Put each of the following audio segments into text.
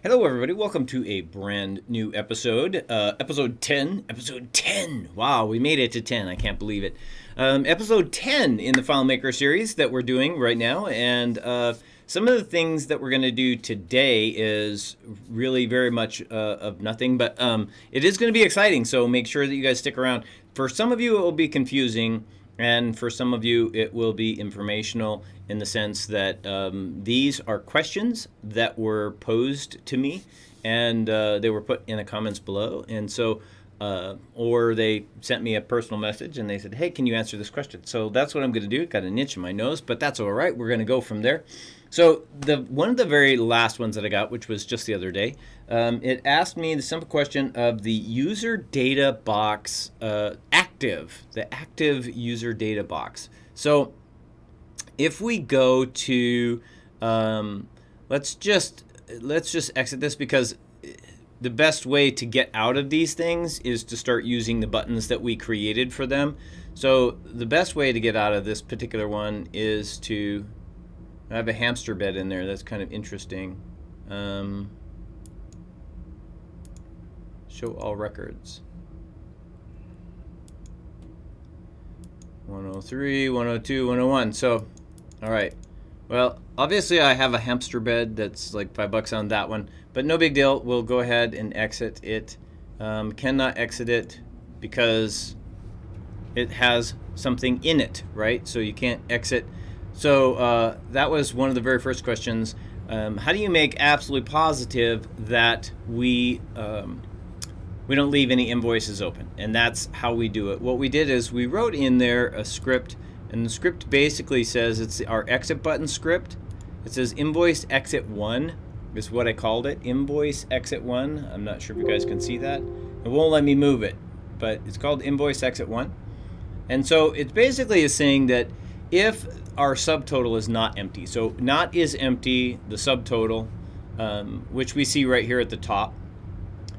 Hello, everybody. Welcome to a brand new episode. Episode 10. Episode 10. Wow, we made it to 10. I can't believe it. Episode 10 in the Filemaker series that we're doing right now. And some of the things that we're going to do today is really very much of nothing. But it is going to be exciting, so make sure that you guys stick around. For some of you, it will be confusing. And for some of you, it will be informational in the sense that these are questions that were posed to me, and they were put in the comments below. And so, or they sent me a personal message and they said, hey, can you answer this question? So that's what I'm going to do. Got an itch in my nose, but that's all right. We're going to go from there. So one of the very last ones that I got, which was just the other day, it asked me the simple question of the user data box the active user data box. So if we go to, let's just exit this, because the best way to get out of these things is to start using the buttons that we created for them. So the best way to get out of this particular one is to, I have a hamster bed in there. That's kind of interesting. Show all records. 103, 102, 101. So, all right. Well, obviously I have a hamster bed that's like $5 on that one, but no big deal. We'll go ahead and exit it. Cannot exit it because it has something in it, right? So you can't exit. So that was one of the very first questions. How do you make absolutely positive that we don't leave any invoices open? And that's how we do it. What we did is we wrote in there a script, and the script basically says it's our exit button script. It says invoice exit 1 is what I called it, invoice exit 1. I'm not sure if you guys can see that. It won't let me move it, but it's called invoice exit 1. And so it basically is saying that if our subtotal is not empty, so not is empty, the subtotal, which we see right here at the top,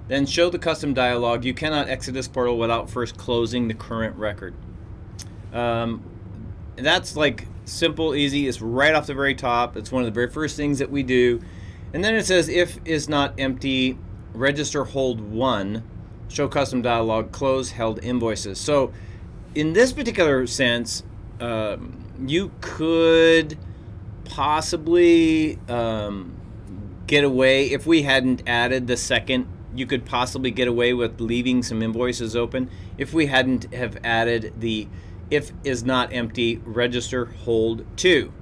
then show the custom dialog. You cannot exit this portal without first closing the current record. That's like simple, easy. It's right off the very top. It's one of the very first things that we do. And then it says if is not empty, register hold 1, show custom dialog, close held invoices. So in this particular sense, you could possibly get away, if we hadn't added the second, you could possibly get away with leaving some invoices open if we hadn't have added the if is not empty, register hold 2.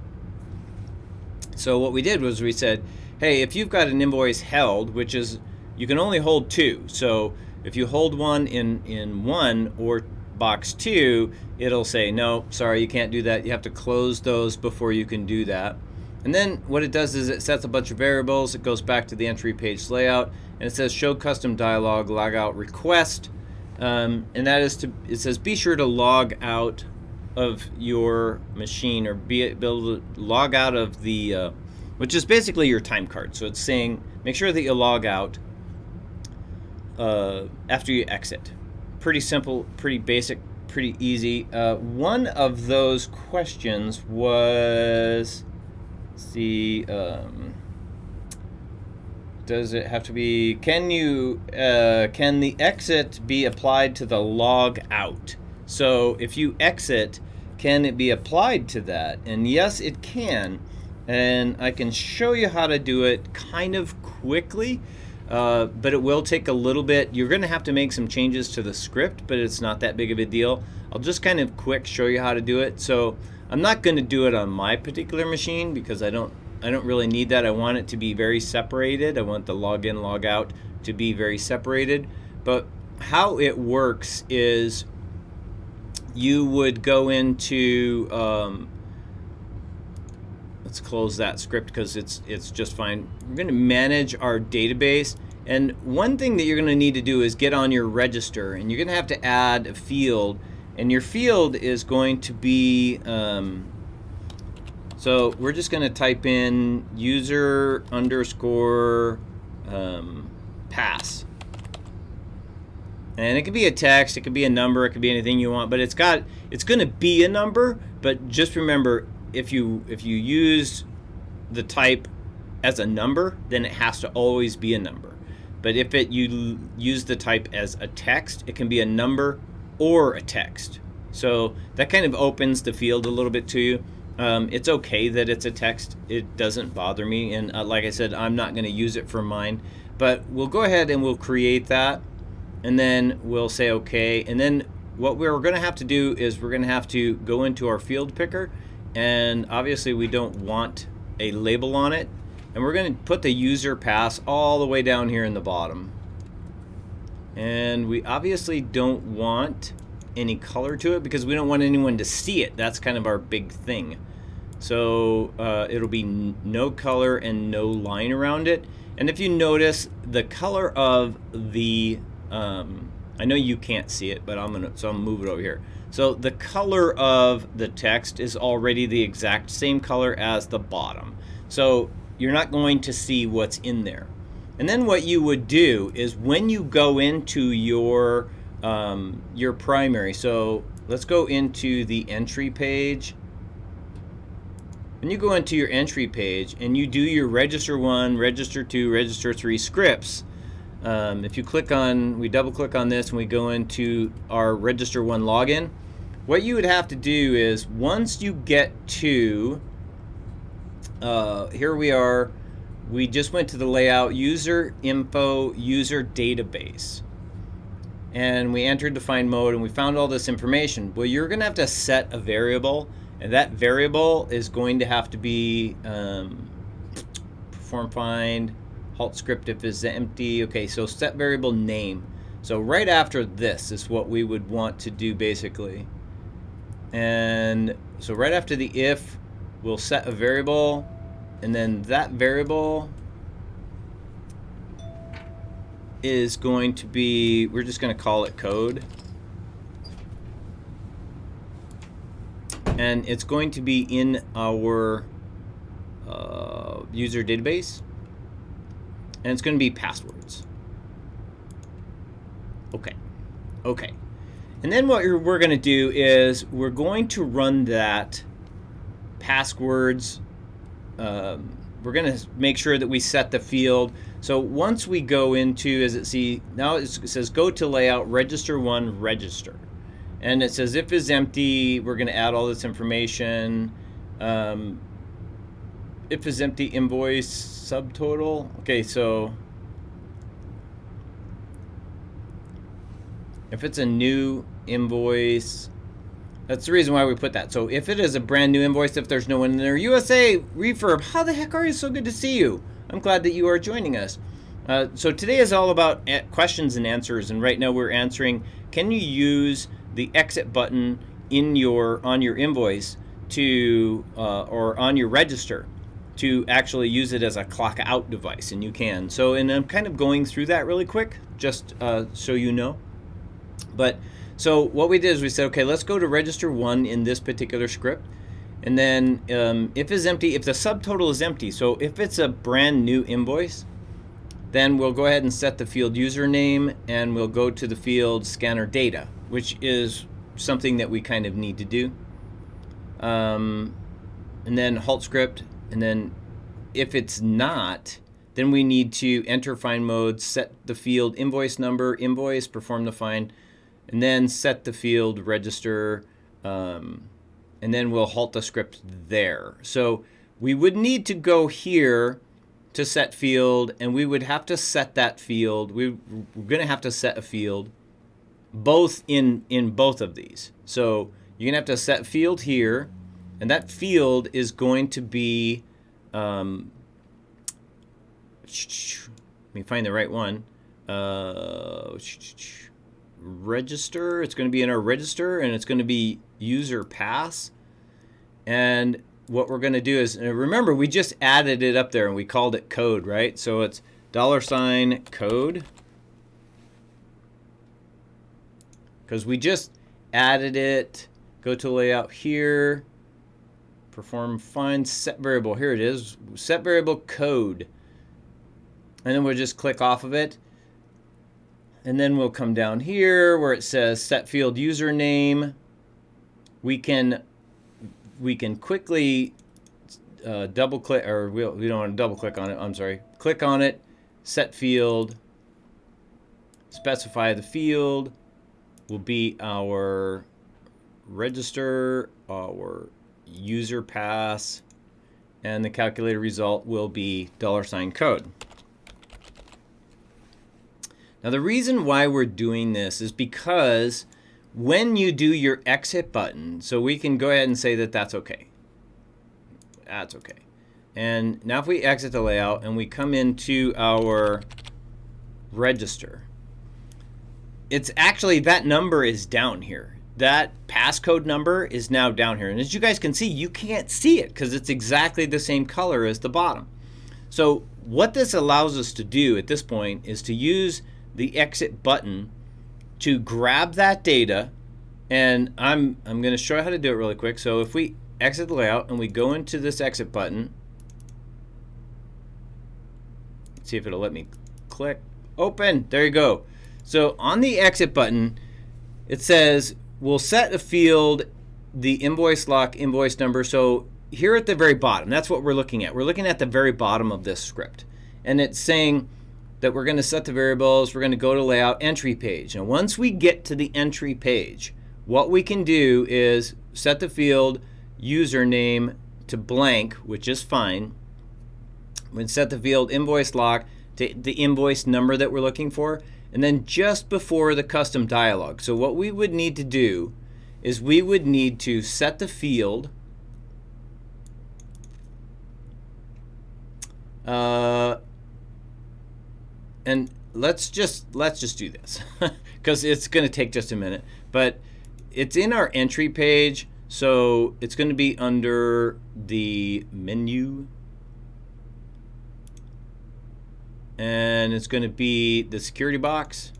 So what we did was we said, hey, if you've got an invoice held, which is, you can only hold 2. So if you hold one in 1 or box 2, it'll say, no, sorry, you can't do that. You have to close those before you can do that. And then what it does is it sets a bunch of variables. It goes back to the entry page layout, and it says show custom dialog logout request. And that is it says be sure to log out of your machine, or be able to log out of the, which is basically your time card. So it's saying make sure that you log out after you exit. Pretty simple, pretty basic, pretty easy. One of those questions was, does it have to be, can the exit be applied to the log out? So if you exit, can it be applied to that? And yes, it can. And I can show you how to do it kind of quickly. But it will take a little bit. You're going to have to make some changes to the script, but it's not that big of a deal. I'll just kind of quick show you how to do it. So I'm not going to do it on my particular machine because I don't really need that. I want it to be very separated. I want the login, log out to be very separated. But how it works is you would go into, let's close that script because it's just fine. We're going to manage our database, and one thing that you're going to need to do is get on your register, and you're going to have to add a field, and your field is going to be, so we're just going to type in user underscore pass. And it could be a text, it could be a number, it could be anything you want, but it's going to be a number, but just remember, if you use the type as a number, then it has to always be a number. But if you use the type as a text, it can be a number or a text. So that kind of opens the field a little bit to you. It's okay that it's a text. It doesn't bother me. And like I said, I'm not going to use it for mine. But we'll go ahead and we'll create that. And then we'll say okay. And then what we're going to have to do is we're going to have to go into our field picker. And obviously we don't want a label on it. And we're going to put the user pass all the way down here in the bottom. And we obviously don't want any color to it because we don't want anyone to see it. That's kind of our big thing. So it'll be no color and no line around it. And if you notice, the color of the, I know you can't see it, but I'm gonna move it over here. So the color of the text is already the exact same color as the bottom. So you're not going to see what's in there. And then what you would do is when you go into your primary, so let's go into the entry page. When you go into your entry page and you do your register 1, register 2, register 3 scripts, if you click on, we double click on this and we go into our register 1 login, what you would have to do is once you get to here we are, we just went to the layout, user info, user database. And we entered define mode and we found all this information. Well, you're going to have to set a variable, and that variable is going to have to be perform find, halt script if it's empty. Okay, so set variable name. So right after this is what we would want to do basically. And so right after the if, we'll set a variable, and then that variable is going to be, we're just going to call it code. And it's going to be in our user database. And it's going to be passwords. Okay. Okay. And then what we're going to do is we're going to run that passwords. We're going to make sure that we set the field. So once we go into, as it see, now it says go to layout, register 1, register. And it says if is empty, we're going to add all this information. If is empty, invoice subtotal. Okay, so if it's a new invoice, that's the reason why we put that. So if it is a brand new invoice, if there's no one in there, USA Refurb, how the heck are you? So good to see you. I'm glad that you are joining us. So today is all about questions and answers, and right now we're answering, can you use the exit button in on your invoice to or on your register to actually use it as a clock out device? And you can. So, and I'm kind of going through that really quick, just so you know. But so what we did is we said, okay, let's go to register 1 in this particular script. And then if is empty, if the subtotal is empty, so if it's a brand new invoice, then we'll go ahead and set the field username, and we'll go to the field scanner data, which is something that we kind of need to do. And then halt script, and then if it's not, then we need to enter find mode, set the field invoice number, invoice, perform the find, and then set the field register, and then we'll halt the script there. So we would need to go here to set field, and we would have to set that field. We're going to have to set a field both in both of these. So you're going to have to set field here, and that field is going to be, let me find the right one. Register, it's going to be in our register, and it's going to be user pass. And what we're going to do is, remember, we just added it up there and we called it code, right? So it's $code, because we just added it. Go to layout here, perform find, set variable. Here it is, set variable code. And then we'll just click off of it. And then we'll come down here where it says set field username. We can quickly double click, or we don't want to double click on it. I'm sorry. Click on it, set field, specify the field will be our register, our user pass, and the calculated result will be $code. Now the reason why we're doing this is because when you do your exit button, so we can go ahead and say that that's okay. That's okay. And now if we exit the layout and we come into our register, it's actually, that number is down here. That passcode number is now down here. And as you guys can see, you can't see it because it's exactly the same color as the bottom. So what this allows us to do at this point is to use the exit button to grab that data. And I'm going to show you how to do it really quick. So if we exit the layout and we go into this exit button, let's see if it'll let me click. Open. There you go. So on the exit button, it says we'll set a field, the invoice lock invoice number. So here at the very bottom, that's what we're looking at. We're looking at the very bottom of this script. And it's saying that we're going to set the variables. We're going to go to layout entry page. And once we get to the entry page, what we can do is set the field username to blank, which is fine. We can set the field invoice lock to the invoice number that we're looking for. And then just before the custom dialog. So what we would need to do is we would need to set the field and let's just do this because it's going to take just a minute. But it's in our entry page, so it's going to be under the menu. And it's going to be the security box.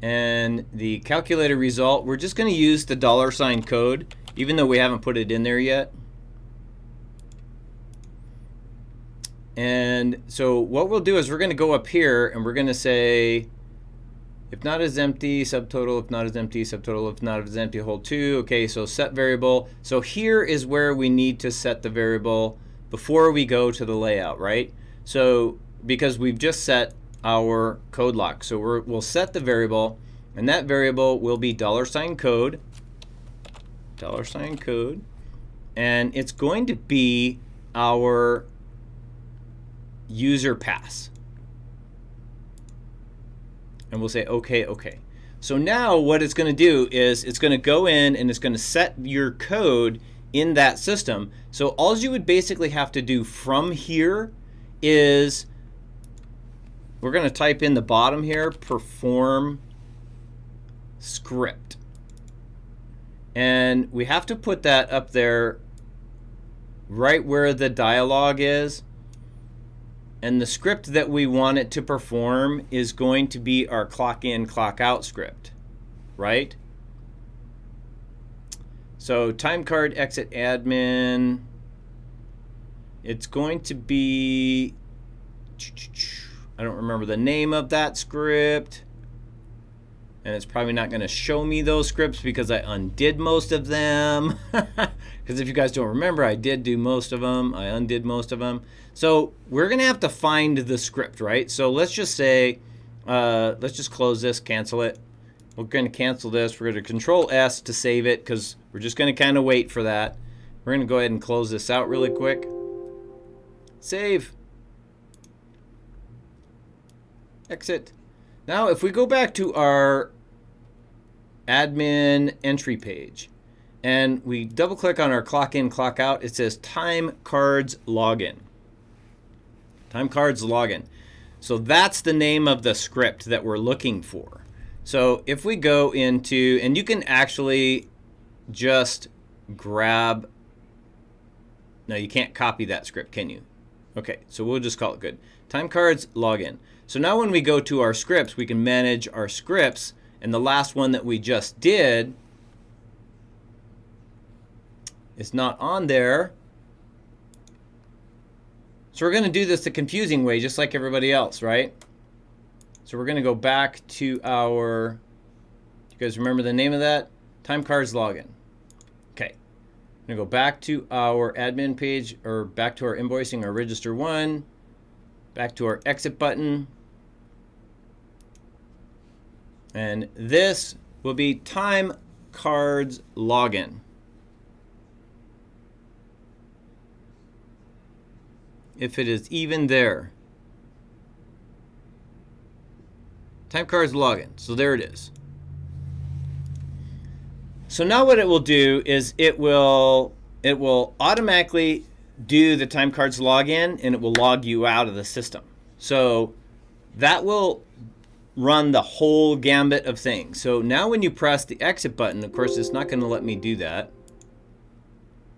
And the calculated result, we're just going to use the $code, even though we haven't put it in there yet. And so what we'll do is we're going to go up here and we're going to say, if not as empty, subtotal, if not as empty, subtotal, if not as empty, hold 2. Okay, so set variable. So here is where we need to set the variable before we go to the layout, right? So because we've just set our code lock. So we'll set the variable, and that variable will be $code, $code, and it's going to be our user pass. And we'll say okay, okay. So now what it's going to do is it's going to go in and it's going to set your code in that system. So all you would basically have to do from here is we're going to type in the bottom here, perform script. And we have to put that up there right where the dialog is. And the script that we want it to perform is going to be our clock in, clock out script, right? So time card exit admin. It's going to be, I don't remember the name of that script. And it's probably not going to show me those scripts because I undid most of them. Because if you guys don't remember, I did do most of them. I undid most of them. So we're going to have to find the script, right? So let's just say, let's just close this, cancel it. We're going to cancel this. We're going to Control S to save it because we're just going to kind of wait for that. We're going to go ahead and close this out really quick. Save. Exit. Now if we go back to our admin entry page and we double click on our clock in, clock out, it says time cards login. Time cards login. So that's the name of the script that we're looking for. So if we go into, and you can actually just grab, no, you can't copy that script, can you? Okay, so we'll just call it good. Time cards login. So now when we go to our scripts, we can manage our scripts. And the last one that we just did is not on there. So we're going to do this the confusing way, just like everybody else, right? So we're going to go back to our, you guys remember the name of that? Time cards login. Okay. I'm going to go back to our admin page, or back to our invoicing, our register 1, back to our exit button. And this will be time cards login. If it is even there. Time cards login. So there it is. So now what it will do is it will automatically do the time cards login, and it will log you out of the system. So that will run the whole gambit of things. So now when you press the exit button, of course it's not going to let me do that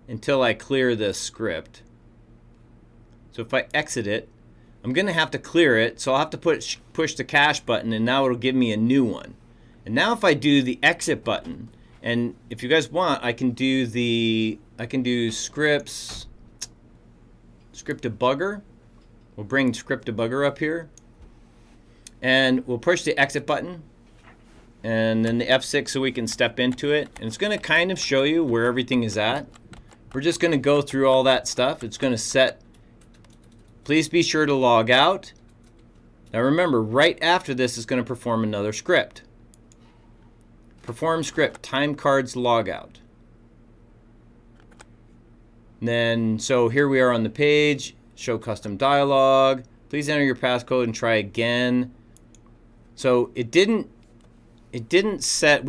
until I clear this script. So if I exit it, I'm going to have to clear it. So I'll have to push the cache button, and now it'll give me a new one. And now if I do the exit button, and if you guys want, I can do script debugger. We'll bring script debugger up here, and we'll push the exit button, and then the F6 so we can step into it. And it's going to kind of show you where everything is at. We're just going to go through all that stuff. It's going to set. Please be sure to log out. Now remember, right after this is going to perform another script. Perform script, time cards logout. Then, so here we are on the page, show custom dialog. Please enter your passcode and try again. So we didn't set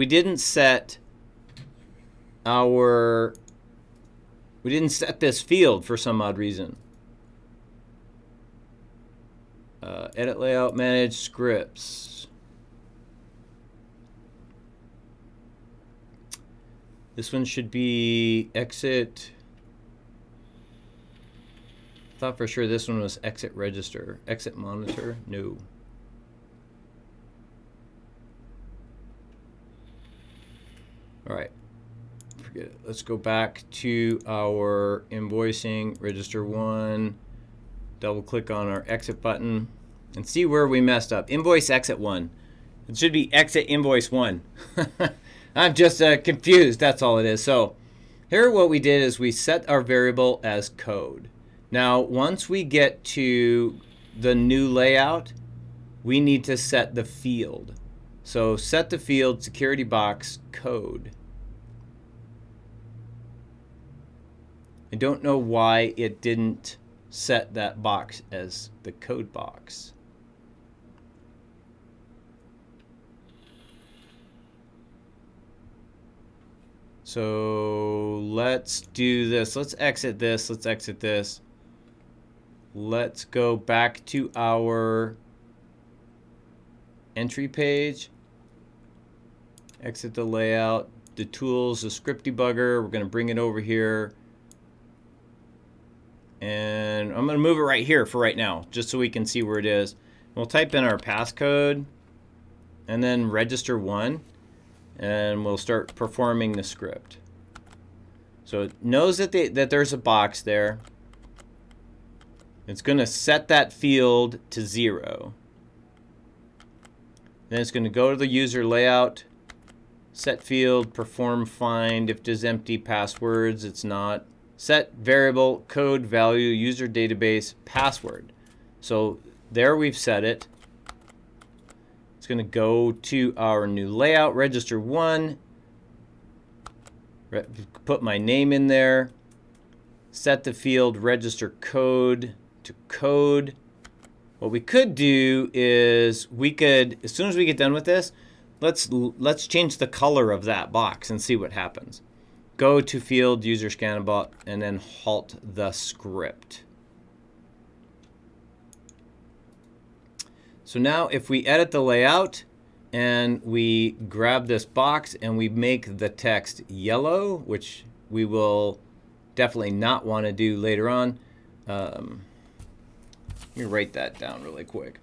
this field for some odd reason. Edit layout, manage scripts. This one should be exit. I thought for sure this one was exit register. Exit monitor, no. All right, forget it. Let's go back to our invoicing, register 1. Double click on our exit button and see where we messed up. Invoice exit 1. It should be exit invoice 1. I'm just confused, that's all it is. So here what we did is we set our variable as code. Now once we get to the new layout, we need to set the field. So set the field security box code. I don't know why it didn't set that box as the code box. So let's do this. Let's exit this. Let's exit this. Let's go back to our entry page. Exit the layout, the tools, the script debugger. We're going to bring it over here. And I'm going to move it right here for right now, just so we can see where it is. We'll type in our passcode and then register 1. And we'll start performing the script. So it knows that there's a box there. It's going to set that field to 0. Then it's going to go to the user layout, set field, perform find. If there's empty passwords, it's not. Set variable, code, value, user database, password. So there we've set it. It's going to go to our new layout, register 1, put my name in there, set the field register code to code. What we could do is we could, as soon as we get done with this, let's change the color of that box and see what happens. Go to field, user scanabot, and then halt the script. So now if we edit the layout and we grab this box and we make the text yellow, which we will definitely not want to do later on. Let me write that down really quick.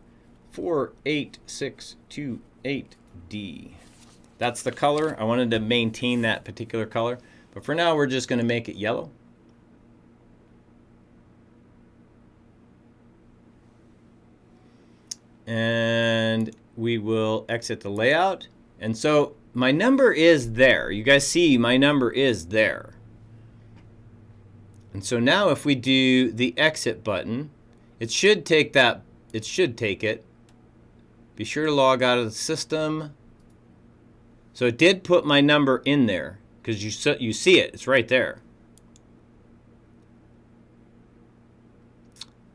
48628D. That's the color. I wanted to maintain that particular color. But for now, we're just going to make it yellow. And we will exit the layout. And so my number is there. You guys see my number is there. And so now if we do the exit button, it should take that, it should take it. Be sure to log out of the system. So it did put my number in there because you see it, it's right there.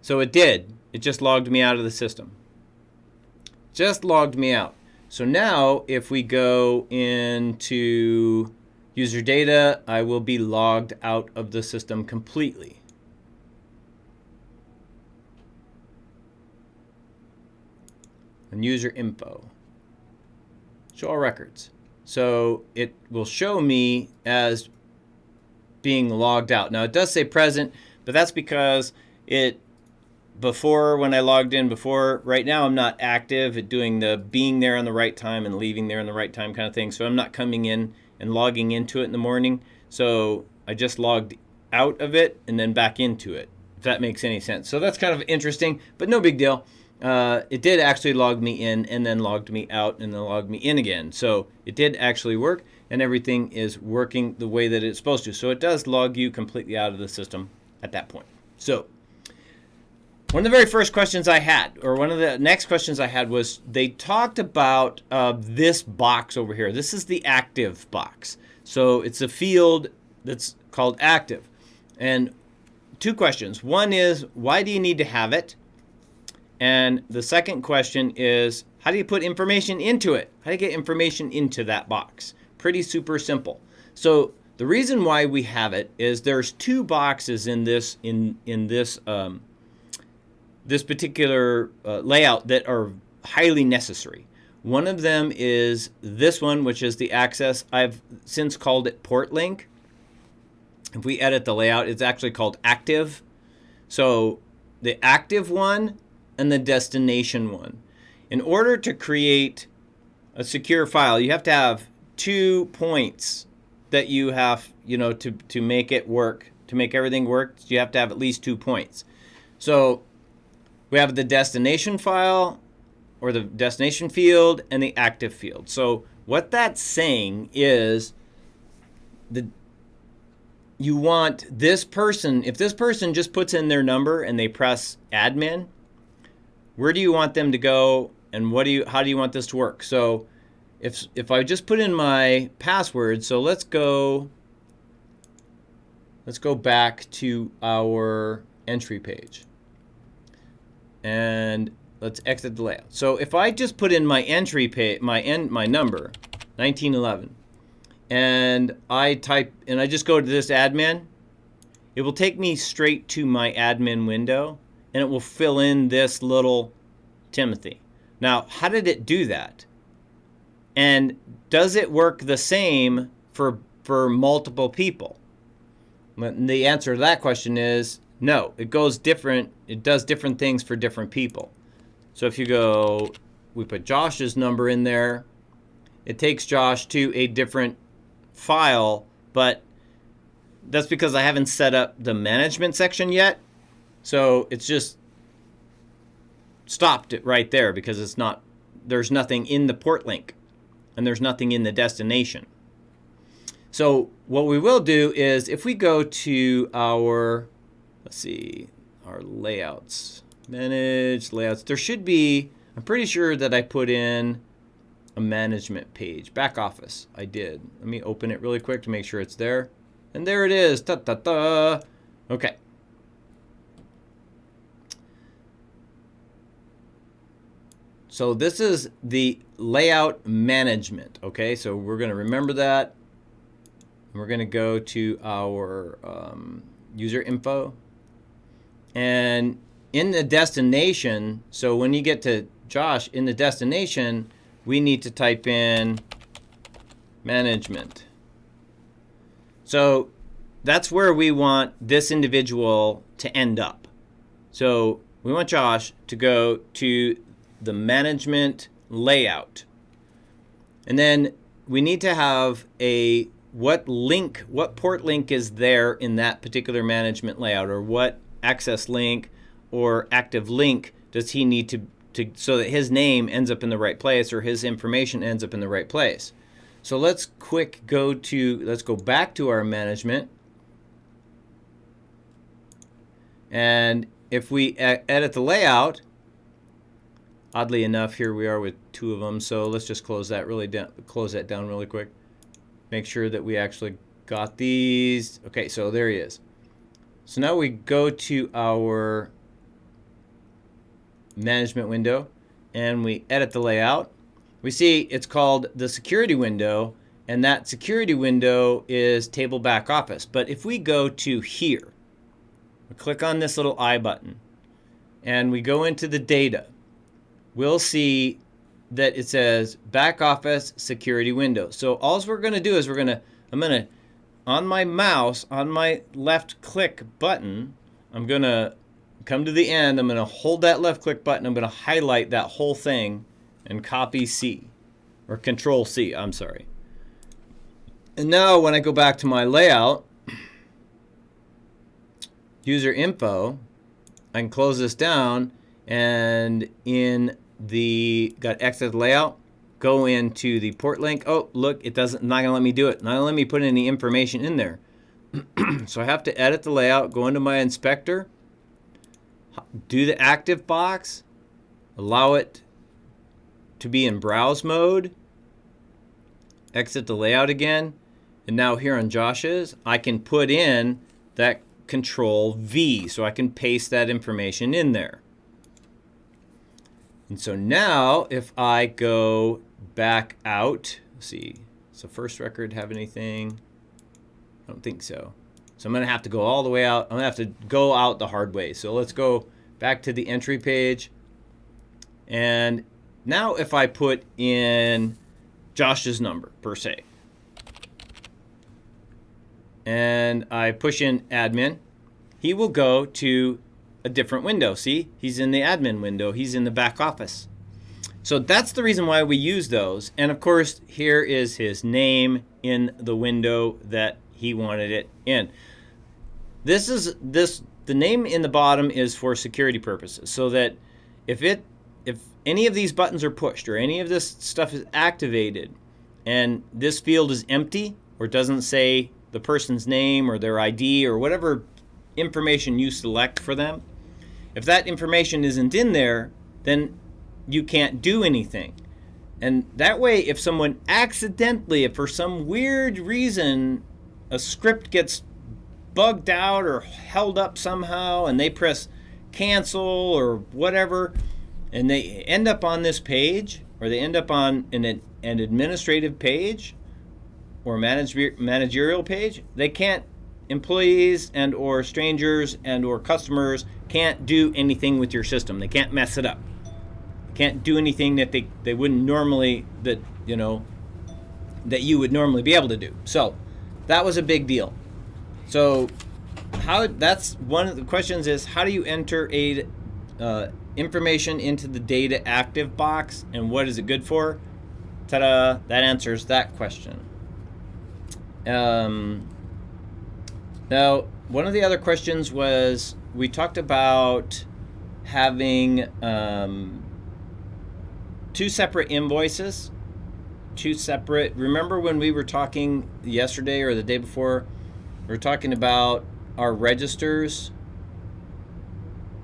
So it did. It just logged me out of the system. Just logged me out. So now if we go into user data, I will be logged out of the system completely. And user info. Show all records. So it will show me as being logged out. Now it does say present, but that's because it before, when I logged in before, right now I'm not active at doing the being there on the right time and leaving there on the right time kind of thing. So I'm not coming in and logging into it in the morning. So I just logged out of it and then back into it, if that makes any sense. So that's kind of interesting, but no big deal. It did actually log me in and then logged me out and then logged me in again. So it did actually work, and everything is working the way that it's supposed to. So it does log you completely out of the system at that point. So one of the very first questions I had, or one of the next questions I had, was they talked about this box over here. This is the active box. So it's a field that's called active. And two questions. One is, why do you need to have it? And the second question is, how do you put information into it? How do you get information into that box? Pretty super simple. So the reason why we have it is there's two boxes in this this particular layout that are highly necessary. One of them is this one, which is the access. I've since called it port link. If we edit the layout, it's actually called active. So the active one and the destination one. In order to create a secure file, you have to have 2 points that you have, to make it work, to make everything work. You have to have at least 2 points. So we have the destination file, or the destination field, and the active field. So what that's saying is you want this person, if this person just puts in their number and they press admin, where do you want them to go, and how do you want this to work? So if I just put in my password, so let's go back to our entry page. And let's exit the layout. So if I just put in my entry page, my number, 1911, and I just go to this admin, it will take me straight to my admin window, and it will fill in this little Timothy. Now, how did it do that? And does it work the same for multiple people? The answer to that question is no. It goes different. It does different things for different people. So if you go, we put Josh's number in there, it takes Josh to a different file, but that's because I haven't set up the management section yet. So it's just stopped it right there because there's nothing in the port link and there's nothing in the destination. So what we will do is if we go to our, our layouts, manage layouts, there should be, I'm pretty sure that I put in a management page, back office. I did. Let me open it really quick to make sure it's there. And there it is. Ta-ta-ta. Okay. So this is the layout management. Okay, so we're going to remember that. We're going to go to our user info. And in the destination, so when you get to Josh, in the destination, we need to type in management. So that's where we want this individual to end up. So we want Josh to go to the management layout. And then we need to have what port link is there in that particular management layout, or what access link or active link does he need to so that his name ends up in the right place, or his information ends up in the right place. So let's go back to our management. And if we edit the layout, oddly enough, here we are with 2 of them. So let's just close that down really quick. Make sure that we actually got these. Okay, so there he is. So now we go to our management window and we edit the layout. We see it's called the security window, and that security window is table back office. But if we go to here, we click on this little I button and we go into the data, we'll see that it says back office security window. So all we're going to do is I'm going to, on my mouse, on my left click button, I'm going to come to the end. I'm going to hold that left click button. I'm going to highlight that whole thing and copy C, or Control C, I'm sorry. And now when I go back to my layout, user info, I can close this down, and in the exit layout, go into the port link. Oh, look, not going to let me do it. Not going to let me put any information in there. So I have to edit the layout, go into my inspector, do the active box, allow it to be in browse mode, exit the layout again, and now here on Josh's, I can put in that Control V, so I can paste that information in there. And so now if I go back out, let's see, does the first record have anything? I don't think so. So I'm going to have to go all the way out. I'm going to have to go out the hard way. So let's go back to the entry page. And now if I put in Josh's number per se, and I push in admin, he will go to a different window. See, he's in the admin window. He's in the back office. So that's the reason why we use those. And of course, here is his name in the window that he wanted it in. The name in the bottom is for security purposes, so that if any of these buttons are pushed or any of this stuff is activated and this field is empty or doesn't say the person's name or their ID or whatever information you select for them, if that information isn't in there, then you can't do anything. And that way, if someone accidentally, if for some weird reason a script gets bugged out or held up somehow and they press cancel or whatever, and they end up on this page, or they end up on an administrative page or managerial page, they can't, employees and or strangers and or customers can't do anything with your system. They can't mess it up. They can't do anything that they wouldn't normally, that you would normally be able to do. So that was a big deal. So that's one of the questions is, how do you enter information into the data active box, and what is it good for? Ta-da, that answers that question. Now, one of the other questions was, we talked about having 2 separate invoices, 2 separate, remember when we were talking yesterday or the day before, we were talking about our registers.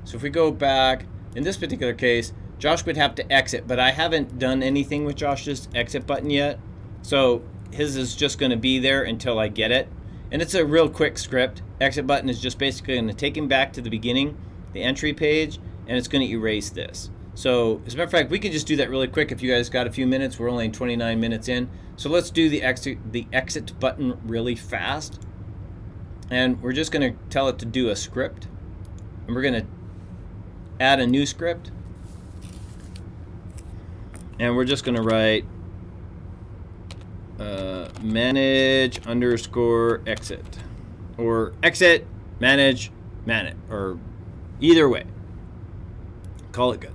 So if we go back, in this particular case, Josh would have to exit, but I haven't done anything with Josh's exit button yet. So his is just going to be there until I get it. And it's a real quick script. Exit button is just basically going to take him back to the beginning, the entry page, and it's going to erase this. So as a matter of fact, we can just do that really quick if you guys got a few minutes. We're only 29 minutes in. So let's do the exit button really fast. And we're just going to tell it to do a script. And we're going to add a new script. And we're just going to write manage_exit, or exit manage, or either way, call it good.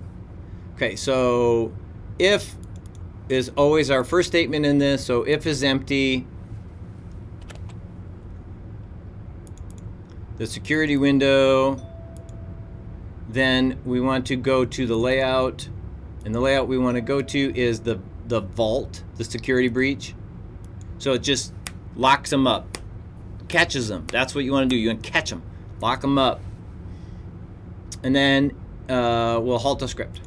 Okay, so if is always our first statement in this. So if is empty, the security window, then we want to go to the layout, and the layout we want to go to is the vault, the security breach. So it just locks them up, catches them. That's what you want to do. You want to catch them, lock them up. and then we'll halt the script.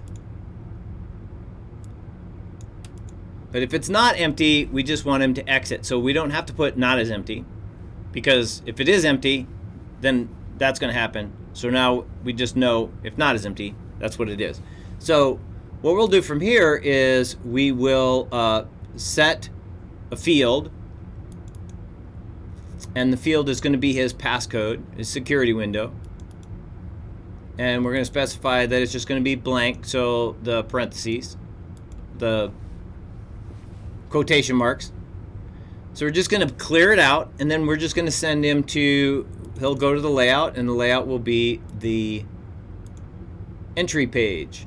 But if it's not empty, we just want him to exit. So we don't have to put not as empty, because if it is empty, then that's going to happen. So now we just know if not is empty, that's what it is. So what we'll do from here is we will set a field, and the field is going to be his passcode, his security window. And we're going to specify that it's just going to be blank, so the parentheses, the quotation marks. So we're just going to clear it out, and then we're just going to send him to, he'll go to the layout, and the layout will be the entry page.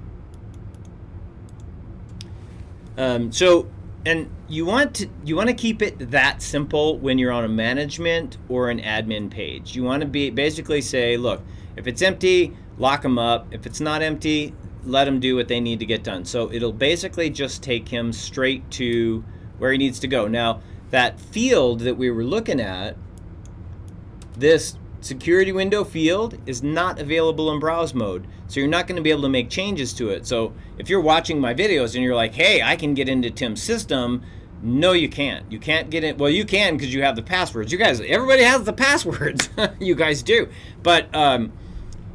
And you want to keep it that simple when you're on a management or an admin page. You want to basically say, look, if it's empty, lock them up. If it's not empty, let them do what they need to get done. So it'll basically just take him straight to where he needs to go. Now, that field that we were looking at, this security window field, is not available in browse mode. So you're not going to be able to make changes to it. So if you're watching my videos and you're like, hey, I can get into Tim's system, no, you can't. You can't get in. Well, you can because you have the passwords. You guys, everybody has the passwords. You guys do. But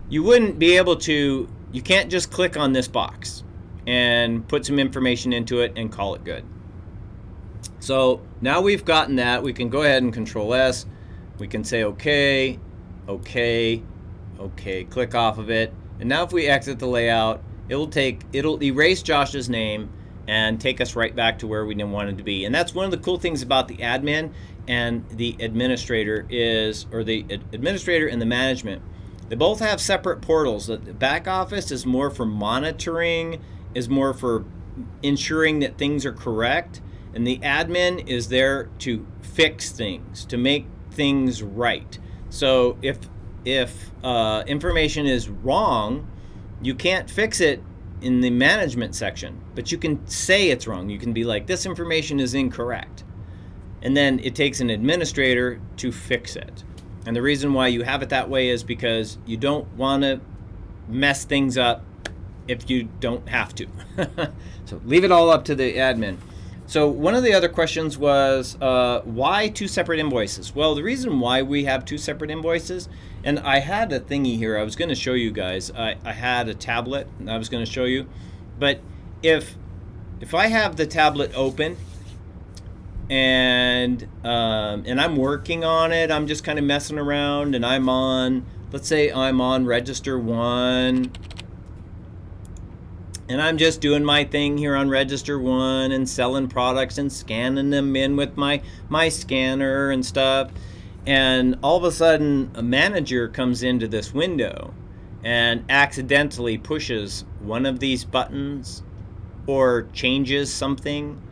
you wouldn't be able to, you can't just click on this box and put some information into it and call it good. So now we've gotten that, we can go ahead and Control S. We can say okay, okay, okay, click off of it. And now if we exit the layout, it'll erase Josh's name and take us right back to where we wanted to be. And that's one of the cool things about the admin and the administrator is, or the administrator and the management. They both have separate portals. The back office is more for monitoring, is more for ensuring that things are correct. And the admin is there to fix things, to make things right. So if information is wrong, you can't fix it in the management section, but you can say it's wrong. You can be like, this information is incorrect. And then it takes an administrator to fix it. And the reason why you have it that way is because you don't want to mess things up if you don't have to. So leave it all up to the admin. So one of the other questions was, why two separate invoices? Well, the reason why we have two separate invoices, and I had a thingy here I was going to show you guys. I had a tablet and I was going to show you. But if I have the tablet open and I'm working on it, I'm just kind of messing around, and I'm on, let's say I'm on register 1. And I'm just doing my thing here on register 1 and selling products and scanning them in with my scanner and stuff. And all of a sudden, a manager comes into this window and accidentally pushes one of these buttons or changes something.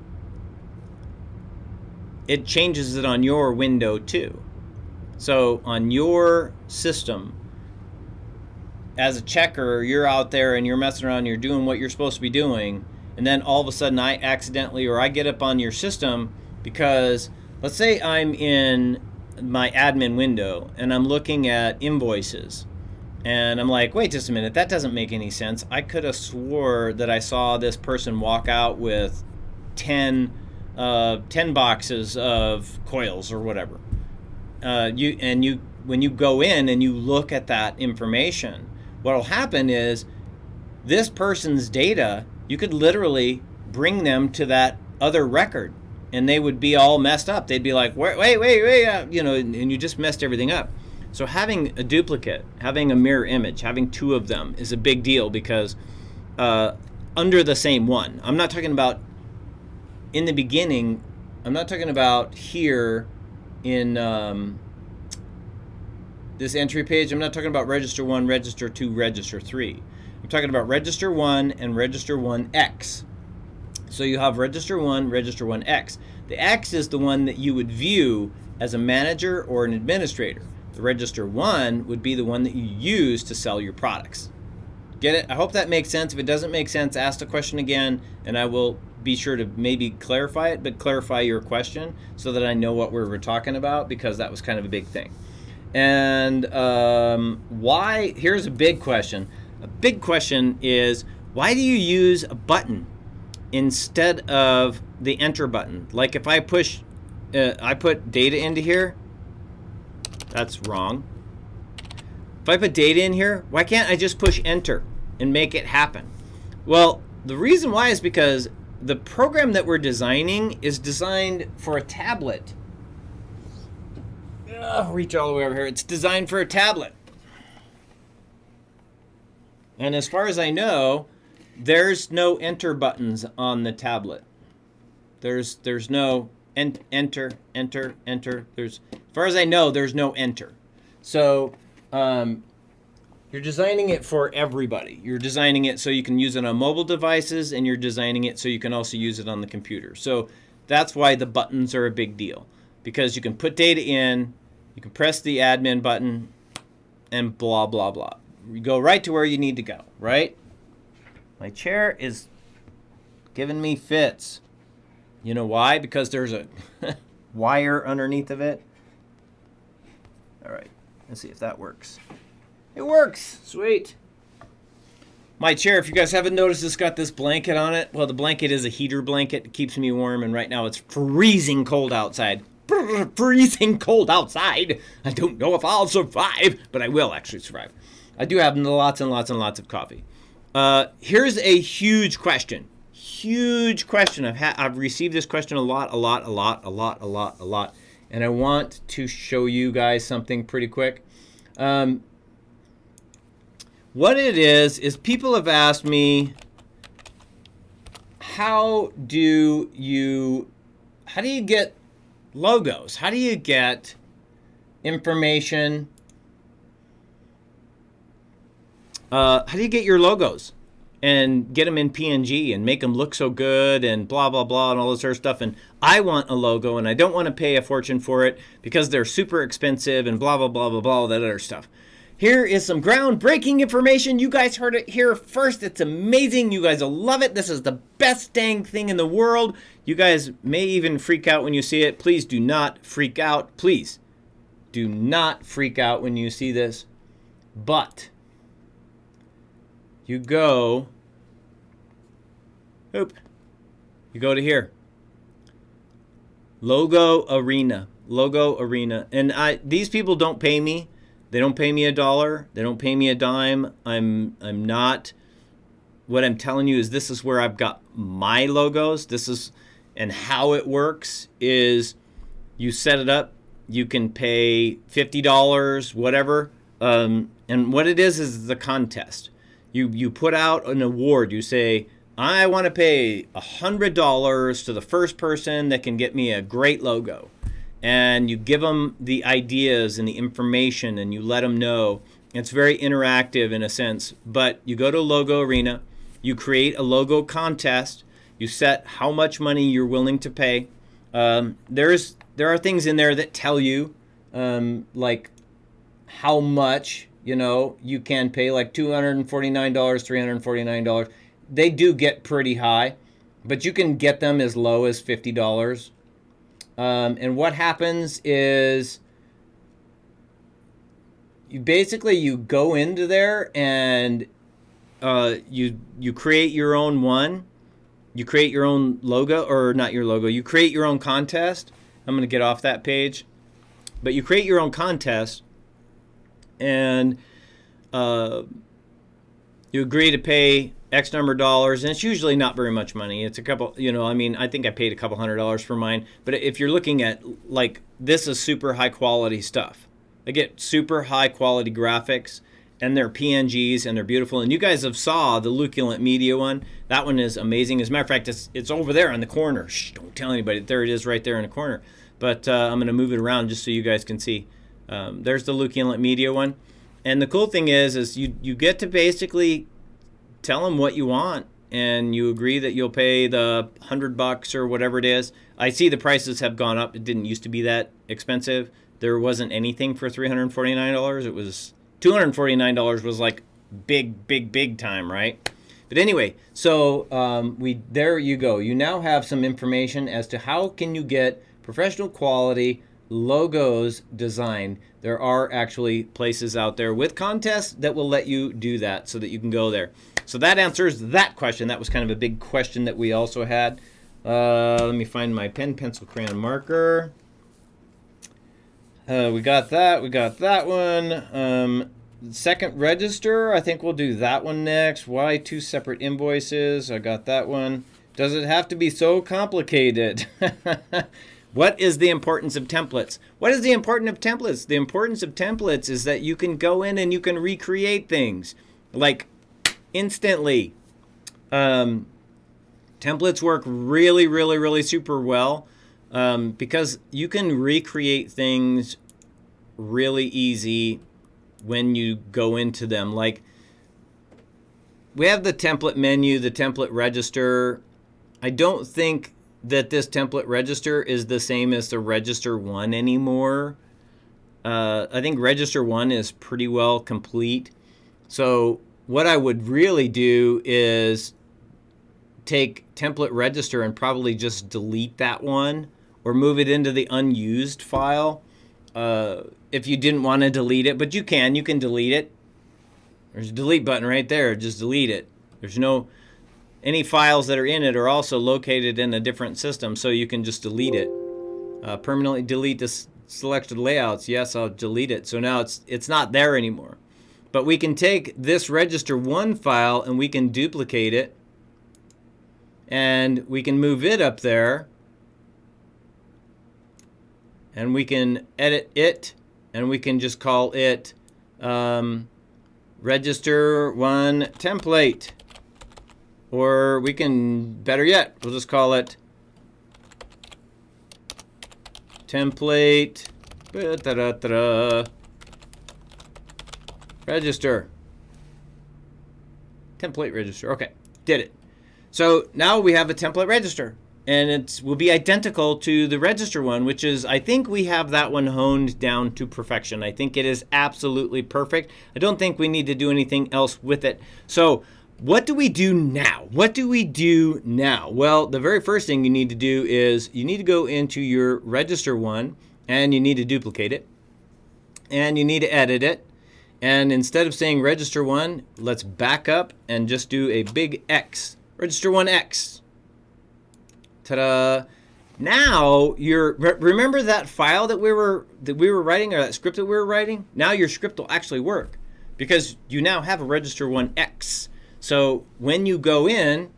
It changes it on your window too. So on your system, as a checker, you're out there and you're messing around, you're doing what you're supposed to be doing, and then all of a sudden I accidentally, or I get up on your system because, let's say I'm in my admin window and I'm looking at invoices, and I'm like, wait just a minute, that doesn't make any sense. I could have swore that I saw this person walk out with 10 boxes of coils or whatever. When you go in and you look at that information, what'll happen is this person's data, you could literally bring them to that other record and they would be all messed up. They'd be like, wait, you know, and you just messed everything up. So having a duplicate, having a mirror image, having two of them is a big deal because under the same one. I'm not talking about in the beginning, I'm not talking about here in this entry page. I'm not talking about register 1, register 2, register 3. I'm talking about register 1 and register 1X. So you have register 1, register 1X. The X is the one that you would view as a manager or an administrator. The register 1 would be the one that you use to sell your products. Get it? I hope that makes sense. If it doesn't make sense, ask the question again and I will be sure to maybe clarify it, but clarify your question so that I know what we were talking about, because that was kind of a big thing. And why, here's a big question. A big question is, why do you use a button instead of the enter button? Like if I push, I put data into here, that's wrong. If I put data in here, why can't I just push enter and make it happen? Well, the reason why is because the program that we're designing is designed for a tablet. Reach all the way over here. It's designed for a tablet. And as far as I know, there's no enter buttons on the tablet. There's no enter. As far as I know, there's no enter. So you're designing it for everybody. You're designing it so you can use it on mobile devices, and you're designing it so you can also use it on the computer. So that's why the buttons are a big deal, because you can put data in, you can press the admin button, and blah, blah, blah. You go right to where you need to go, right? My chair is giving me fits. You know why? Because there's a wire underneath of it. All right, let's see if that works. It works. Sweet. My chair, if you guys haven't noticed, it's got this blanket on it. Well, the blanket is a heater blanket. It keeps me warm, and right now it's freezing cold outside. Freezing cold outside. I don't know if I'll survive, but I will actually survive. I do have lots and lots and lots of coffee. Here's a huge question. Huge question. I've received this question a lot. And I want to show you guys something pretty quick. What it is people have asked me, how do you get logos? How do you get information? How do you get your logos and get them in PNG and make them look so good and blah, blah, blah, and all this other stuff? And I want a logo, and I don't want to pay a fortune for it because they're super expensive and blah, blah, blah, blah, blah, all that other stuff. Here is some groundbreaking information. You guys heard it here first. It's amazing. You guys will love it. This is the best dang thing in the world. You guys may even freak out when you see it. Please do not freak out. Please do not freak out when you see this. But you go to here. Logo Arena. And these people don't pay me. They don't pay me $1. They don't pay me a dime. I'm not. What I'm telling you is this is where I've got my logos. And how it works is you set it up. You can pay $50, whatever. And what it is the contest. You put out an award. You say, I want to pay $100 to the first person that can get me a great logo. And you give them the ideas and the information, and you let them know. It's very interactive in a sense. But you go to Logo Arena. You create a logo contest. You set how much money you're willing to pay. There are things in there that tell you, like how much you can pay, like $249, $349. They do get pretty high, but you can get them as low as $50. And what happens is you go into there and you create your own one. You create your own logo, or not your logo. You create your own contest. I'm going to get off that page. But you create your own contest, and you agree to pay X number of dollars, and it's usually not very much money. It's a couple, I think I paid a couple $100 for mine. But if you're looking at, like, this is super high quality stuff. I get super high quality graphics, and they're PNGs, and they're beautiful. And you guys have saw the Luculent Media one. That one is amazing. As a matter of fact, it's over there in the corner. Shh, don't tell anybody. There it is right there in the corner. But I'm going to move it around just so you guys can see. There's the Luculent Media one. And the cool thing is you get to basically tell them what you want, and you agree that you'll pay the $100 or whatever it is. I see the prices have gone up. It didn't used to be that expensive. There wasn't anything for $349. It was $249 was like big time, right? But anyway, so there you go. You now have some information as to how can you get professional quality logos designed There are actually places out there with contests that will let you do that so that you can go there. So that answers that question. That was kind of a big question that we also had. Let me find my pen, pencil, crayon, marker. We got that. We got that one. Second register, I think we'll do that one next. Why 2 separate invoices? I got that one. Does it have to be so complicated? What is the importance of templates? What is the importance of templates? The importance of templates is that you can go in and you can recreate things like instantly. Templates work really, really, really super well because you can recreate things really easy when you go into them. Like, we have the template menu, the template register. I don't think that this template register is the same as the register 1 anymore. I think register 1 is pretty well complete. So what I would really do is take template register and probably just delete that one or move it into the unused file. If you didn't want to delete it, but you can delete it. There's a delete button right there. Just delete it. There's no, any files that are in it are also located in a different system, so you can just delete it. Permanently delete the selected layouts. Yes, I'll delete it. So now it's not there anymore. But we can take this register 1 file and we can duplicate it. And we can move it up there. And we can edit it. And we can just call it register 1 template. Or we can, better yet, we'll just call it template register. Template register. Okay, did it. So now we have a template register. And it will be identical to the register one, which is, I think we have that one honed down to perfection. I think it is absolutely perfect. I don't think we need to do anything else with it. So what do we do now? What do we do now? Well, the very first thing you need to do is you need to go into your register one and you need to duplicate it. And you need to edit it. And instead of saying register one, let's back up and just do a big X. Register 1X. Ta-da! Now remember that file that we were writing, or that script that we were writing? Now your script will actually work because you now have a register 1X. So when you go in,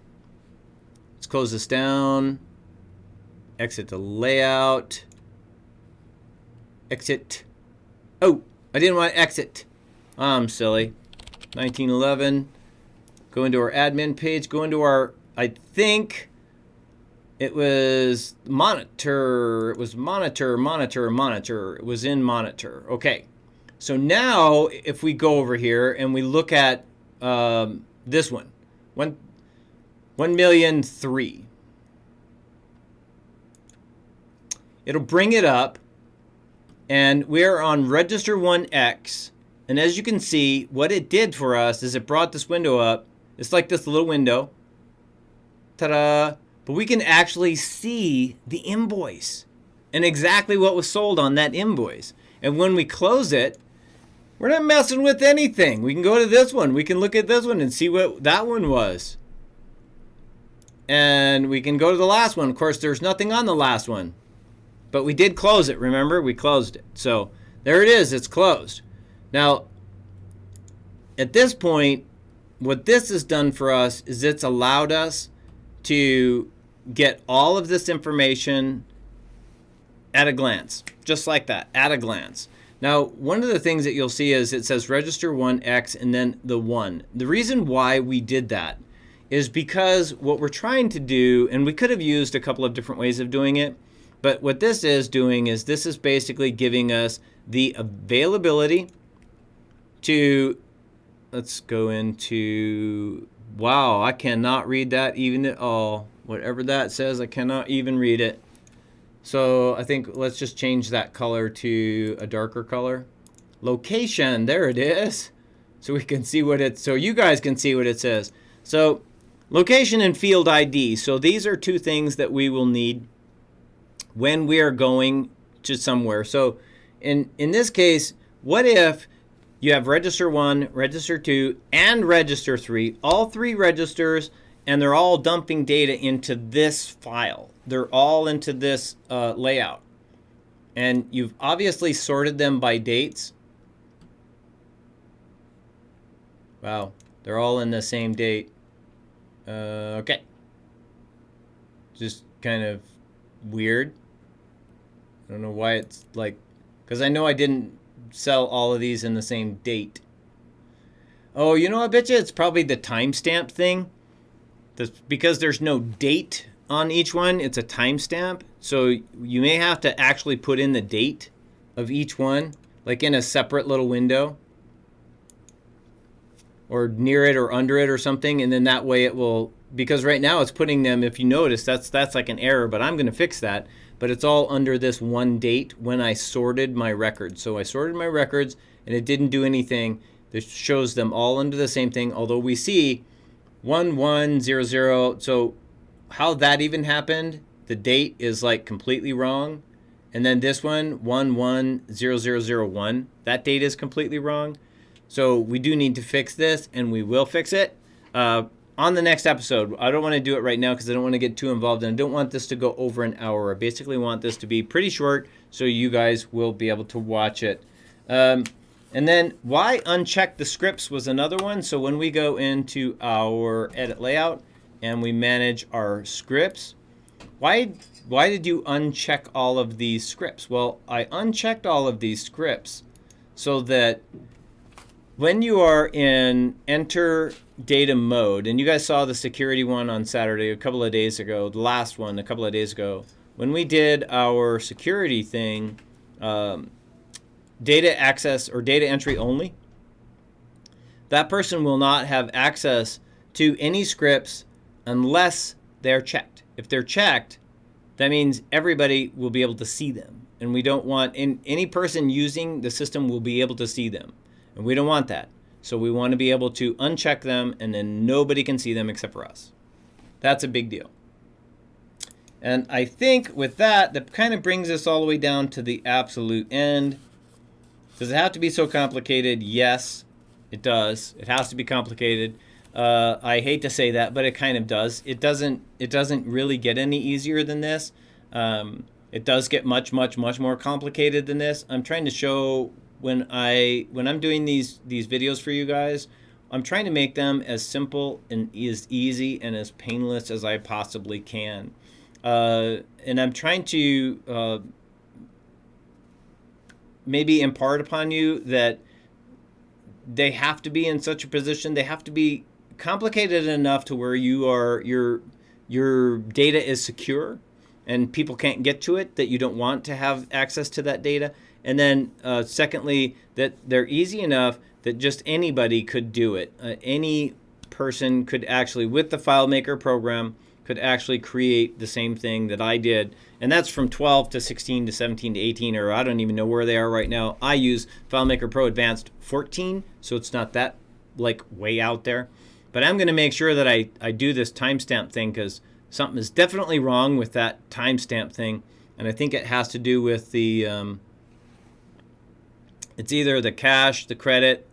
let's close this down. Exit the layout. Exit. Oh, I didn't want to exit. I'm silly. 1911. Go into our admin page. Go into our, I think it was monitor. It was monitor. It was in monitor. Okay. So now if we go over here and we look at this one, 1,000,003. It'll bring it up and we're on register 1X. And as you can see, what it did for us is it brought this window up. It's like this little window. Ta-da! But we can actually see the invoice and exactly what was sold on that invoice. And when we close it, we're not messing with anything. We can go to this one. We can look at this one and see what that one was. And we can go to the last one. Of course, there's nothing on the last one. But we did close it, remember? We closed it. So there it is. It's closed. Now, at this point, what this has done for us is it's allowed us to get all of this information at a glance. Just like that, at a glance. Now, one of the things that you'll see is it says register 1X and then the 1. The reason why we did that is because what we're trying to do, and we could have used a couple of different ways of doing it, but what this is doing is this is basically giving us the availability to, let's go into, wow, I cannot read that even at all. Whatever that says, I cannot even read it. So I think let's just change that color to a darker color. Location, there it is. So we can see what so you guys can see what it says. So location and field ID. So these are two things that we will need when we are going to somewhere. So in this case, what if you have register 1, register 2, and register 3, all 3 registers, and they're all dumping data into this file. They're all into this layout. And you've obviously sorted them by dates. Wow, they're all in the same date. Okay. Just kind of weird. I don't know why it's like, because I know I didn't sell all of these in the same date. Oh, you know, I bet you it's probably the timestamp thing. Because there's no date on each one, it's a timestamp. So you may have to actually put in the date of each one, like in a separate little window, or near it or under it or something, and then that way it will, because right now it's putting them, if you notice, that's like an error, but I'm going to fix that. But it's all under this one date when I sorted my records. So I sorted my records and it didn't do anything. This shows them all under the same thing, although we see 1100. So how that even happened, the date is like completely wrong. And then this one, 110001, that date is completely wrong. So we do need to fix this, and we will fix it on the next episode. I don't want to do it right now because I don't want to get too involved, and I don't want this to go over an hour. I basically want this to be pretty short so you guys will be able to watch it. And then why uncheck the scripts was another one. So when we go into our edit layout and we manage our scripts, why did you uncheck all of these scripts? Well, I unchecked all of these scripts so that when you are in enter data mode, and you guys saw the security one on Saturday a couple of days ago, the last one a couple of days ago, when we did our security thing, data access or data entry only, that person will not have access to any scripts unless they're checked. If they're checked, that means everybody will be able to see them. And we don't want any person using the system will be able to see them. And we don't want that. So we want to be able to uncheck them, and then nobody can see them except for us. That's a big deal. And I think with that, that kind of brings us all the way down to the absolute end. Does it have to be so complicated? Yes, it does. It has to be complicated. I hate to say that, but it kind of does. It doesn't really get any easier than this. It does get much more complicated than this. I'm trying to show when I'm doing these videos for you guys, I'm trying to make them as simple and as easy and as painless as I possibly can. And I'm trying to maybe impart upon you that they have to be in such a position, they have to be complicated enough to where your data is secure and people can't get to it, that you don't want to have access to that data. And then secondly, that they're easy enough that just anybody could do it. Any person could actually, with the Filemaker program, could actually create the same thing that I did. And that's from 12 to 16 to 17 to 18, or I don't even know where they are right now. I use Filemaker Pro Advanced 14, so it's not that like way out there. But I'm going to make sure that I do this timestamp thing, because something is definitely wrong with that timestamp thing. And I think it has to do with the, it's either the cash, the credit.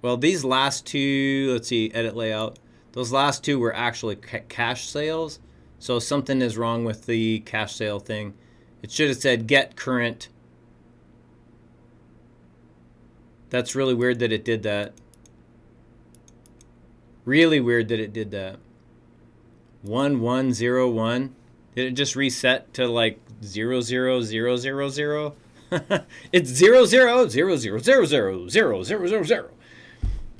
Well, these last two, let's see, edit layout. Those last two were actually cash sales. So something is wrong with the cash sale thing. It should have said get current. That's really weird that it did that. Really weird that it did that. 1101. Did it just reset to like 00000? It's 000000000.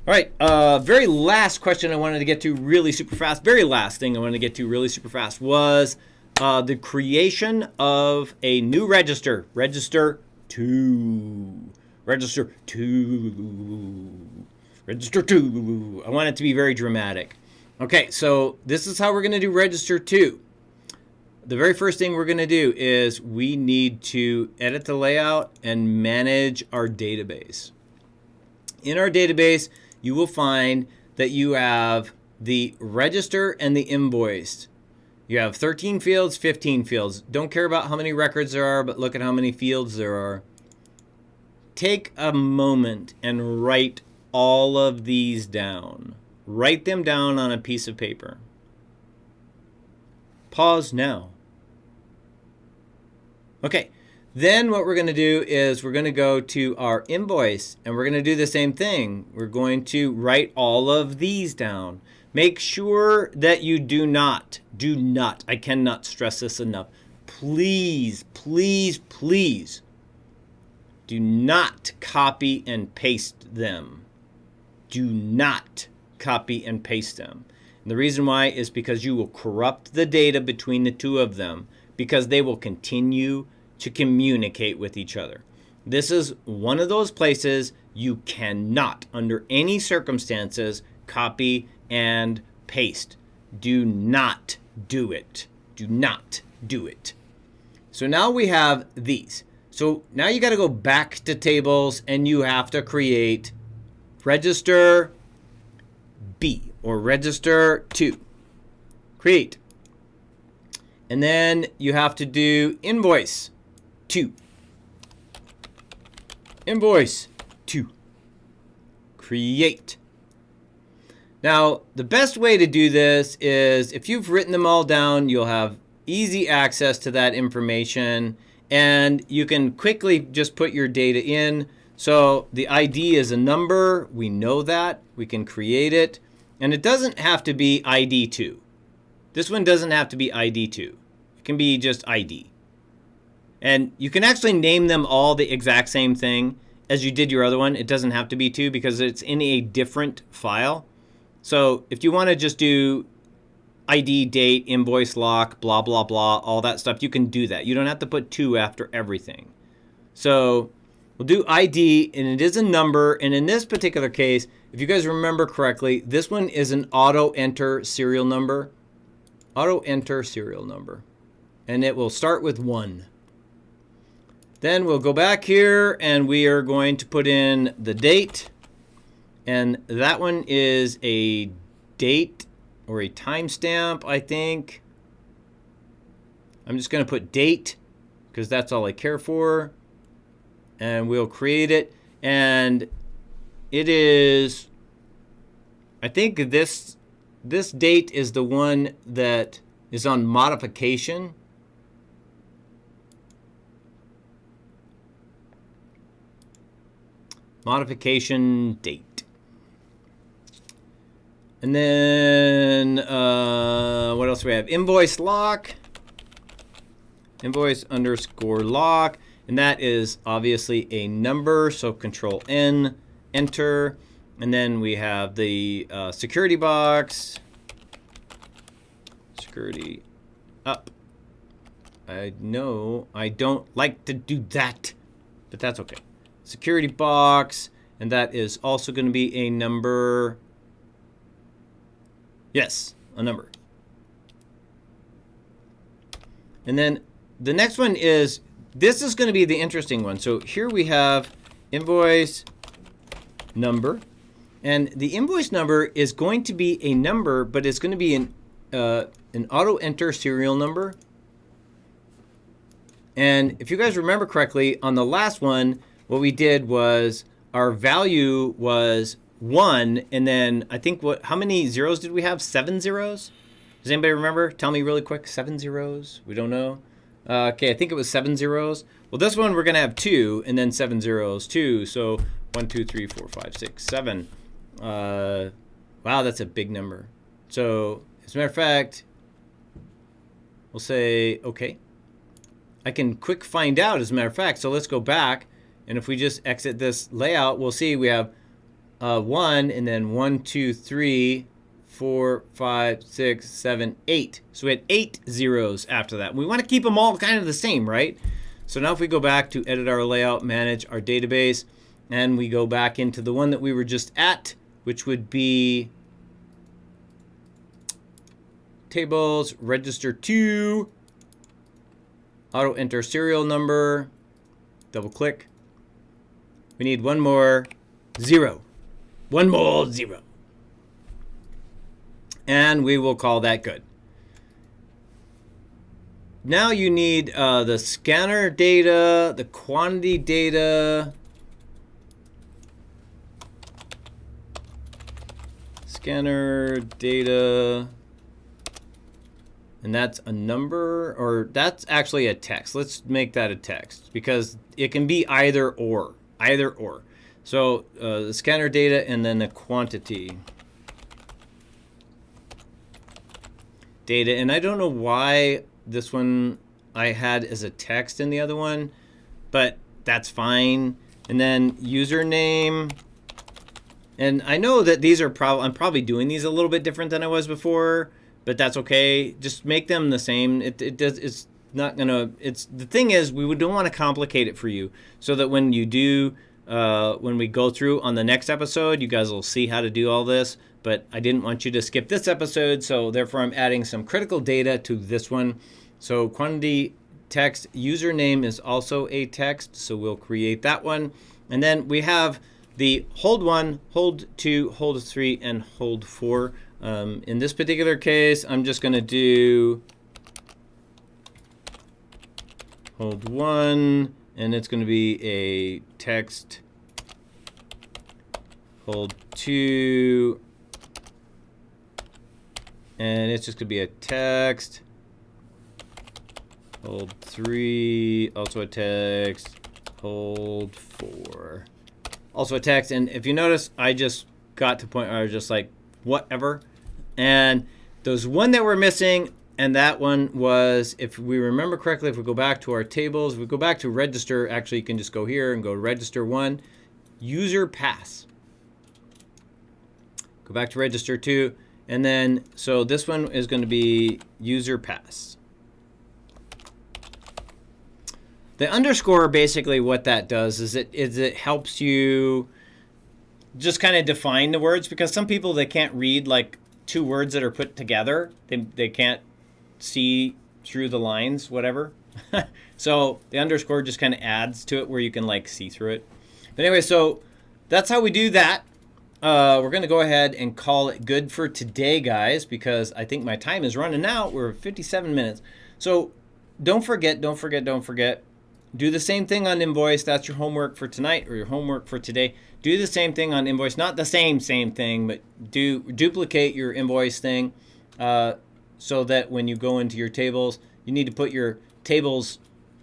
All right, very last question I wanted to get to really super fast. Very last thing I wanted to get to really super fast was the creation of a new register. Register 2. Register 2. Register 2. I want it to be very dramatic. Okay, so this is how we're going to do register 2. The very first thing we're going to do is we need to edit the layout and manage our database. In our database, you will find that you have the register and the invoice. You have 13 fields, 15 fields. Don't care about how many records there are, but look at how many fields there are. take a moment and write all of these down. Write them down on a piece of paper. Pause now. Okay, then what we're going to do is we're going to go to our invoice and we're going to do the same thing. We're going to write all of these down. Make sure that you do not, I cannot stress this enough. Please, please, please do not copy and paste them. Do not copy and paste them. And the reason why is because you will corrupt the data between the two of them because they will continue to communicate with each other. This is one of those places you cannot, under any circumstances, copy and paste. Do not do it. Do not do it. So now we have these. So now you got to go back to tables and you have to create register B or register 2. Create. And then you have to do invoice 2. Invoice 2. Create. Now, the best way to do this is if you've written them all down, you'll have easy access to that information and you can quickly just put your data in. So the ID is a number. We know that. We can create it. And it doesn't have to be ID2. This one doesn't have to be ID2. It can be just ID. And you can actually name them all the exact same thing as you did your other one. It doesn't have to be 2 because it's in a different file. So if you want to just do ID, date, invoice lock, blah, blah, blah, all that stuff, you can do that. You don't have to put 2 after everything. So we'll do ID, and it is a number. And in this particular case, if you guys remember correctly, this one is an auto-enter serial number. Auto-enter serial number. And it will start with 1. Then we'll go back here, and we are going to put in the date. And that one is a date or a timestamp, I think. I'm just going to put date because that's all I care for. And we'll create it. And it is, I think this date is the one that is on modification. Modification date. And then what else do we have? Invoice lock. Invoice underscore lock. And that is obviously a number. So Control N, enter. And then we have the security box. Security up. I know I don't like to do that, but that's okay. Security box. And that is also going to be a number. Yes, a number. And then the next one is, this is going to be the interesting one. So here we have invoice number. And the invoice number is going to be a number, but it's going to be an auto-enter serial number. And if you guys remember correctly, on the last one, what we did was our value was 1, and then I think how many zeros did we have? 7 zeros? Does anybody remember? Tell me really quick. 7 zeros? We don't know. Okay, I think it was 7 zeros. Well, this one we're going to have 2 and then 7 zeros too. So 1, 2, 3, 4, 5, 6, 7. Wow, that's a big number. So as a matter of fact, we'll say okay. I can quick find out as a matter of fact. So let's go back, and if we just exit this layout, we'll see we have 1 and then 1, 2, 3, 4, 5, 6, 7, 8. So we had 8 zeros after that. We want to keep them all kind of the same, right? So now if we go back to edit our layout, manage our database, and we go back into the one that we were just at, which would be tables, register 2, auto enter serial number, double click. We need one more 0. One more 0. And we will call that good. Now you need the scanner data, the quantity data, scanner data, and that's a number, or that's actually a text. Let's make that a text because it can be either or. So the scanner data and then the quantity data. And I don't know why this one I had as a text in the other one, but that's fine. And then username. And I know that these are I'm probably doing these a little bit different than I was before, but that's okay. Just make them the same. It's not gonna. The thing is, we don't want to complicate it for you, so that when you do, when we go through on the next episode, you guys will see how to do all this. But I didn't want you to skip this episode, so therefore I'm adding some critical data to this one. So quantity text username is also a text, so we'll create that one, and then we have the hold 1, hold 2, hold 3, and hold 4. In this particular case, I'm just going to do hold 1, and it's going to be a text. Hold 2, and it's just going to be a text. Hold 3, also a text. Hold 4, also a text. And if you notice, I just got to the point where I was just like, whatever. And there's one that we're missing, and that one was, if we remember correctly, if we go back to our tables, we go back to register. Actually, you can just go here and go register 1, user pass. Go back to register 2, and then, so this one is going to be user pass. The underscore, basically what that does is it helps you just kind of define the words, because some people, they can't read like two words that are put together. They can't see through the lines, whatever. So the underscore just kind of adds to it where you can like see through it. But anyway, so that's how we do that. We're going to go ahead and call it good for today, guys, because I think my time is running out. We're 57 minutes. So don't forget. Do the same thing on Invoice. That's your homework for tonight, or your homework for today. Do the same thing on Invoice. Not the same thing, but duplicate your Invoice thing so that when you go into your tables, you need to put your tables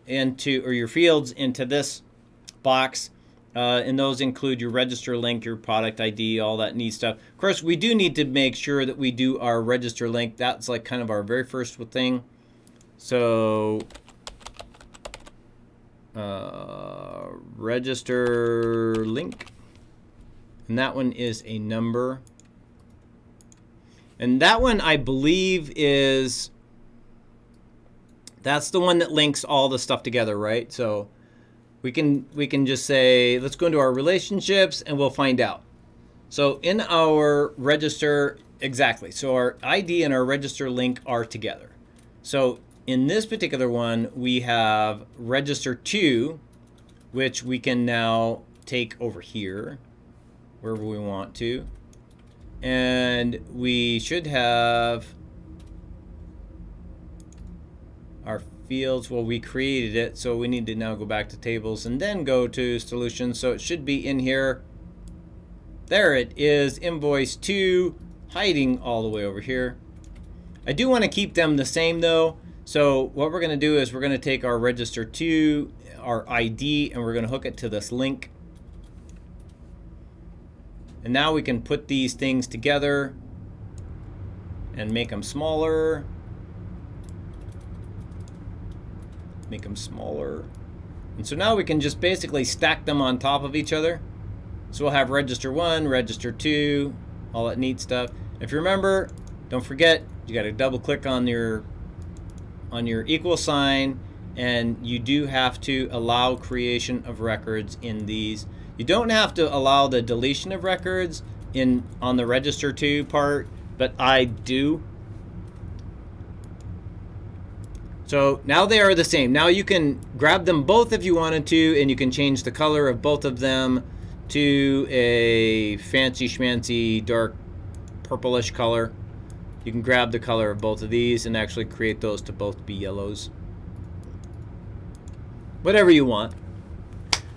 into, or your fields into this box. And those include your register link, your product ID, all that neat stuff. Of course, we do need to make sure that we do our register link. That's like kind of our very first thing. So register link, and that one is a number, and that one I believe that's the one that links all the stuff together, right? So we can just say, let's go into our relationships and we'll find out. So in our register, exactly, so our ID and our register link are together. So in this particular one, we have register 2, which we can now take over here, wherever we want to. And we should have our fields. Well, we created it, so we need to now go back to tables and then go to solutions. So it should be in here. There it is, invoice 2, hiding all the way over here. I do want to keep them the same though. So what we're going to do is we're going to take our register 2, our ID, and we're going to hook it to this link. And now we can put these things together and make them smaller. Make them smaller. And so now we can just basically stack them on top of each other. So we'll have register 1, register 2, all that neat stuff. If you remember, don't forget, you got to double click on your equal sign, and you do have to allow creation of records in these. You don't have to allow the deletion of records on the register 2 part, but I do. So now they are the same. Now you can grab them both if you wanted to, and you can change the color of both of them to a fancy schmancy dark purplish color. You can grab the color of both of these and actually create those to both be yellows. Whatever you want.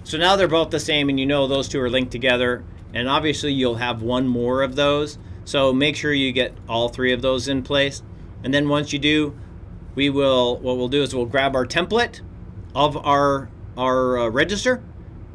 So now they're both the same, and you know those two are linked together. And obviously you'll have one more of those. So make sure you get all 3 of those in place. And then once you do, what we'll do is we'll grab our template of our register,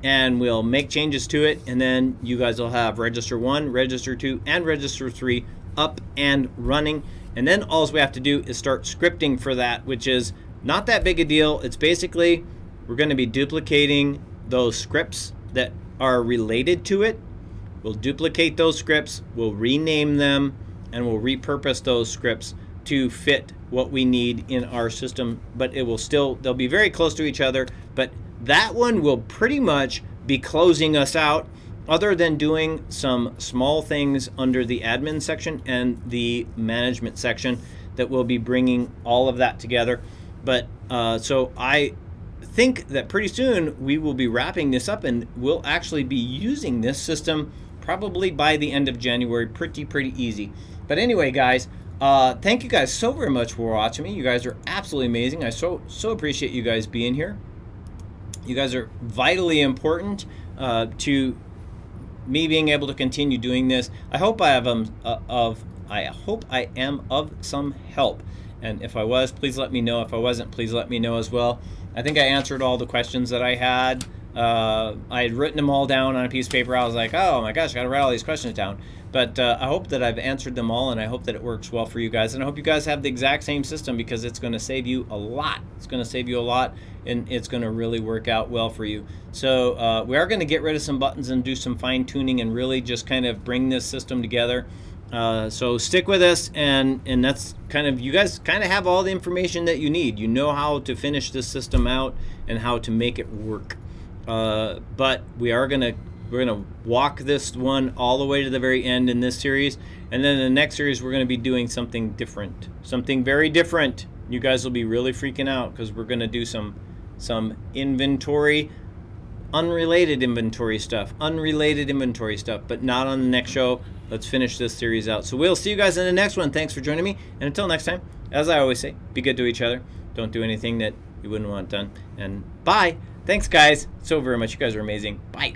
and we'll make changes to it, and then you guys will have register 1, register 2, and register 3 up and running. And then all we have to do is start scripting for that, which is not that big a deal. It's basically, we're going to be duplicating those scripts that are related to it. We'll duplicate those scripts, we'll rename them, and we'll repurpose those scripts to fit what we need in our system. But it will still, they'll be very close to each other, but that one will pretty much be closing us out, other than doing some small things under the admin section and the management section that will be bringing all of that together. But so I think that pretty soon we will be wrapping this up, and we'll actually be using this system probably by the end of January. Pretty easy. But anyway, guys, thank you guys so very much for watching me. You guys are absolutely amazing. I so appreciate you guys being here. You guys are vitally important to me being able to continue doing this. I hope I am of some help. And if I was, please let me know. If I wasn't, please let me know as well. I think I answered all the questions that I had. I had written them all down on a piece of paper. I was like, oh my gosh, I gotta write all these questions down. But I hope that I've answered them all, and I hope that it works well for you guys. And I hope you guys have the exact same system, because it's going to save you a lot. It's going to save you a lot, and it's going to really work out well for you. So we are going to get rid of some buttons and do some fine tuning and really just kind of bring this system together. So stick with us, and that's kind of, you guys kind of have all the information that you need. You know how to finish this system out and how to make it work. But we're gonna walk this one all the way to the very end in this series, and then in the next series we're gonna be doing something different, something very different. You guys will be really freaking out, because we're gonna do some inventory, unrelated inventory stuff, but not on the next show. Let's finish this series out. So we'll see you guys in the next one. Thanks for joining me, and until next time, as I always say, be good to each other. Don't do anything that you wouldn't want done, and bye. Thanks guys so very much. You guys are amazing. Bye.